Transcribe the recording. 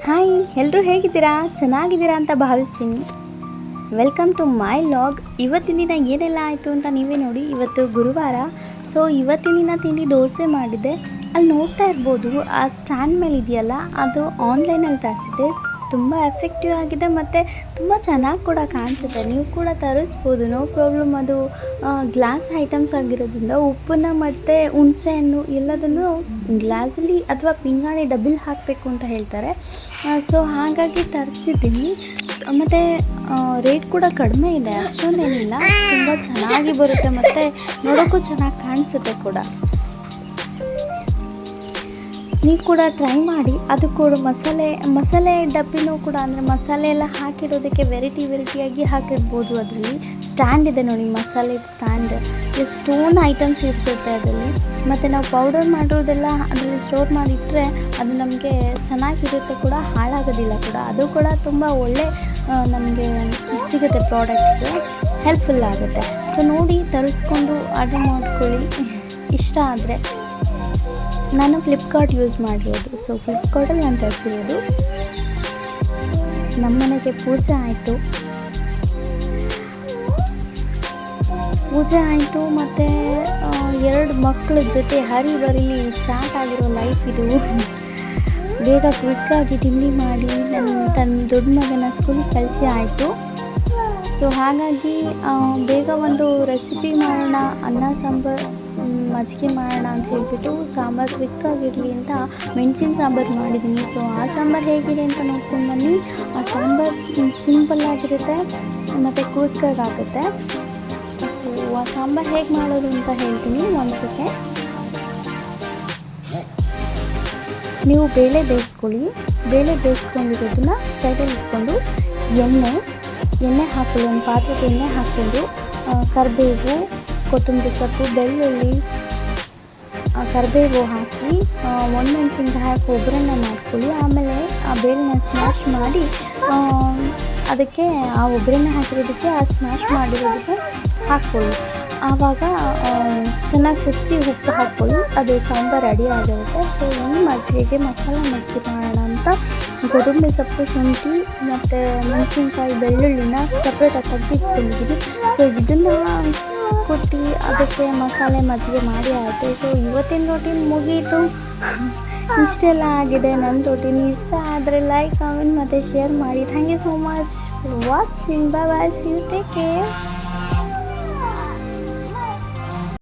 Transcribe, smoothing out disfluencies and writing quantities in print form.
Hi, ಎಲ್ಲರೂ ಹೇಗಿದ್ದೀರಾ? ಚೆನ್ನಾಗಿದ್ದೀರಾ ಅಂತ ಭಾವಿಸ್ತೀನಿ. Welcome to my vlog. ಇವತ್ತಿನ ದಿನ ಏನೆಲ್ಲ ಆಯಿತು ಅಂತ ನೀವೇ ನೋಡಿ. ಇವತ್ತು ಗುರುವಾರ. ಸೊ ಇವತ್ತಿನ ದಿನ ತಿಂಡಿ ದೋಸೆ ಮಾಡಿದ್ದೆ. ಅಲ್ಲಿ ನೋಡ್ತಾ ಇರ್ಬೋದು, ಆ ಸ್ಟ್ಯಾಂಡ್ ಮೇಲೆ ಇದೆಯಲ್ಲ, ಅದು ಆನ್ಲೈನಲ್ಲಿ ತರಿಸಿದ್ದೆ. ತುಂಬ ಎಫೆಕ್ಟಿವ್ ಆಗಿದೆ ಮತ್ತು ತುಂಬ ಚೆನ್ನಾಗಿ ಕೂಡ ಕಾಣಿಸುತ್ತೆ. ನೀವು ಕೂಡ ತರಿಸ್ಬೋದು, ನೋ ಪ್ರಾಬ್ಲಮ್. ಅದು ಗ್ಲಾಸ್ ಐಟಮ್ಸ್ ಆಗಿರೋದ್ರಿಂದ ಉಪ್ಪನ್ನು ಮತ್ತು ಹುಣಸೆಹಣ್ಣು ಎಲ್ಲದನ್ನು ಗ್ಲಾಸಲ್ಲಿ ಅಥವಾ ಪಿಂಗಾಣಿ ಡಬ್ಬಿಲಿ ಹಾಕಬೇಕು ಅಂತ ಹೇಳ್ತಾರೆ. ಸೊ ಹಾಗಾಗಿ ತರಿಸಿದ್ದೀನಿ. ಮತ್ತು ರೇಟ್ ಕೂಡ ಕಡಿಮೆ ಇದೆ, ಅಷ್ಟೊಂದೇನಿಲ್ಲ. ತುಂಬ ಚೆನ್ನಾಗಿ ಬರುತ್ತೆ ಮತ್ತು ನೋಡೋಕ್ಕೂ ಚೆನ್ನಾಗಿ ಕಾಣಿಸುತ್ತೆ ಕೂಡ. ನೀವು ಕೂಡ ಟ್ರೈ ಮಾಡಿ. ಅದು ಕೂಡ ಮಸಾಲೆ ಡಬ್ಬಿನೂ ಕೂಡ, ಅಂದರೆ ಮಸಾಲೆ ಎಲ್ಲ ಹಾಕಿರೋದಕ್ಕೆ ವೆರೈಟಿಯಾಗಿ ಹಾಕಿರ್ಬೋದು. ಅದರಲ್ಲಿ ಸ್ಟ್ಯಾಂಡ್ ಇದೆ ನೋಡಿ, ಮಸಾಲೆ ಸ್ಟ್ಯಾಂಡ್. ಎಷ್ಟೊಂದು ಐಟಮ್ಸ್ ಇಡಿಸುತ್ತೆ ಅದರಲ್ಲಿ. ಮತ್ತು ನಾವು ಪೌಡರ್ ಮಾಡಿರೋದೆಲ್ಲ ಅದರಲ್ಲಿ ಸ್ಟೋರ್ ಮಾಡಿಟ್ರೆ ಅದು ನಮಗೆ ಚೆನ್ನಾಗಿರುತ್ತೆ ಕೂಡ, ಹಾಳಾಗೋದಿಲ್ಲ ಕೂಡ. ಅದು ಕೂಡ ತುಂಬ ಒಳ್ಳೆ ನಮಗೆ ಸಿಗುತ್ತೆ, ಪ್ರಾಡಕ್ಟ್ಸು ಹೆಲ್ಪ್ಫುಲ್ ಆಗುತ್ತೆ. ಸೊ ನೋಡಿ, ತರಿಸ್ಕೊಂಡು ಆರ್ಡರ್ ಮಾಡ್ಕೊಳ್ಳಿ ಇಷ್ಟ ಆದರೆ. ನಾನು ಫ್ಲಿಪ್ಕಾರ್ಟ್ ಯೂಸ್ ಮಾಡಿರೋದು. ಸೊ ಫ್ಲಿಪ್ಕಾರ್ಟಲ್ಲಿ ನಾನು ತರಿಸಿರೋದು. ನಮ್ಮನೆಗೆ ಪೂಜೆ ಆಯಿತು ಮತ್ತು 2 ಮಕ್ಕಳ ಜೊತೆ ಹರಿಬರಿಲಿ ಸ್ಟಾರ್ಟ್ ಆಗಿರೋ ಲೈಫ್ ಇದು. ಬೇಗ ಕ್ವಿಕ್ಕಾಗಿ ತಿಂಡಿ ಮಾಡಿ ತನ್ನ ದೊಡ್ಡ ಮಗನ ಸ್ಕೂಲಿಗೆ ಕಳಿಸಿ ಆಯಿತು. ಸೊ ಹಾಗಾಗಿ ಬೇಗ ಒಂದು ರೆಸಿಪಿ ಮಾಡೋಣ, ಅನ್ನ ಸಾಂಬಾರು ಮಜ್ಜಿಗೆ ಮಾಡೋಣ ಅಂತ ಹೇಳಿಬಿಟ್ಟು, ಸಾಂಬಾರು ಕ್ವಿಕ್ಕಾಗಿರಲಿ ಅಂತ ಮೆಣಸಿನ ಸಾಂಬಾರು ಮಾಡಿದ್ದೀನಿ. ಸೊ ಆ ಸಾಂಬಾರು ಹೇಗಿದೆ ಅಂತ ನೋಡ್ಕೊಂಡು ಬನ್ನಿ. ಆ ಸಾಂಬಾರು ಸಿಂಪಲ್ಲಾಗಿರುತ್ತೆ ಮತ್ತು ಕ್ವಿಕ್ಕಾಗಿ ಆಗುತ್ತೆ. ಸೊ ಆ ಸಾಂಬಾರು ಹೇಗೆ ಮಾಡೋದು ಅಂತ ಹೇಳ್ತೀನಿ ಒಂದ್ಸಕ್ಕೆ. ನೀವು ಬೇಳೆ ಬೇಯಿಸ್ಕೊಳ್ಳಿ. ಬೇಳೆ ಬೇಯಿಸ್ಕೊಂಡಿರೋದನ್ನ ಸೈಡಲ್ಲಿ ಇಟ್ಕೊಂಡು ಎಣ್ಣೆ ಹಾಕೊಳ್ಳಿ. ಒಂದು ಪಾತ್ರೆಗೆ ಎಣ್ಣೆ ಹಾಕ್ಕೊಂಡು ಕರಿಬೇವು, ಕೊತ್ತಂಬರಿ ಸೊಪ್ಪು, ಬೆಳ್ಳುಳ್ಳಿ, ಕರಿಬೇವು ಹಾಕಿ ಒಣಮೆಣಸಿನ್ಕಾಯಿ ಹಾಕಿ ಒಗ್ಗರಣೆ ಮಾಡ್ಕೊಳ್ಳಿ. ಆಮೇಲೆ ಆ ಬೇಳೆನ ಸ್ಮ್ಯಾಶ್ ಮಾಡಿ ಅದಕ್ಕೆ ಆ ಒಗ್ಗರಣೆ ಹಾಕಿರೋದಕ್ಕೆ ಆ ಸ್ಮ್ಯಾಶ್ ಮಾಡಿರೋದಕ್ಕೆ ಹಾಕ್ಕೊಳ್ಳಿ. ಆವಾಗ ಚೆನ್ನಾಗಿ ಕುದಿಸಿ ಉಪ್ಪು ಹಾಕ್ಕೊಳ್ಳಿ. ಅದು ಸಾಂಬಾರು ರೆಡಿ ಆಗಿರುತ್ತೆ. ಸೊ ಈ ಮಜ್ಜಿಗೆಗೆ ಮಸಾಲೆ ಮಜ್ಜಿಗೆ ಮಾಡೋಣ ಅಂತ ಕೊತ್ತಂಬರಿ ಸೊಪ್ಪು, ಶುಂಠಿ ಮತ್ತು ಮೆಣಸಿನ್ಕಾಯಿ, ಬೆಳ್ಳುಳ್ಳಿನ ಸಪ್ರೇಟಾಗಿ ತೆಗೆದಿಟ್ಕೊಂಡಿದ್ದೀನಿ. ಸೊ ಇದನ್ನು ಕುಟ್ಟಿ ಅದಕ್ಕೆ ಮಸಾಲೆ ಮಜ್ಜಿಗೆ ಮಾಡಿ ಆಯಿತು. ಸೊ ಇವತ್ತಿನ ರೊಟೀನ್ ಮುಗೀತು. ಇಷ್ಟೆಲ್ಲ ಆಗಿದೆ ನನ್ನ ರೊಟೀನ್. ಇಷ್ಟ ಆದರೆ ಲೈಕ್, ಕಾಮೆಂಟ್ ಮತ್ತು ಶೇರ್ ಮಾಡಿ. Thank you so much for watching. Bye bye, see you, take care.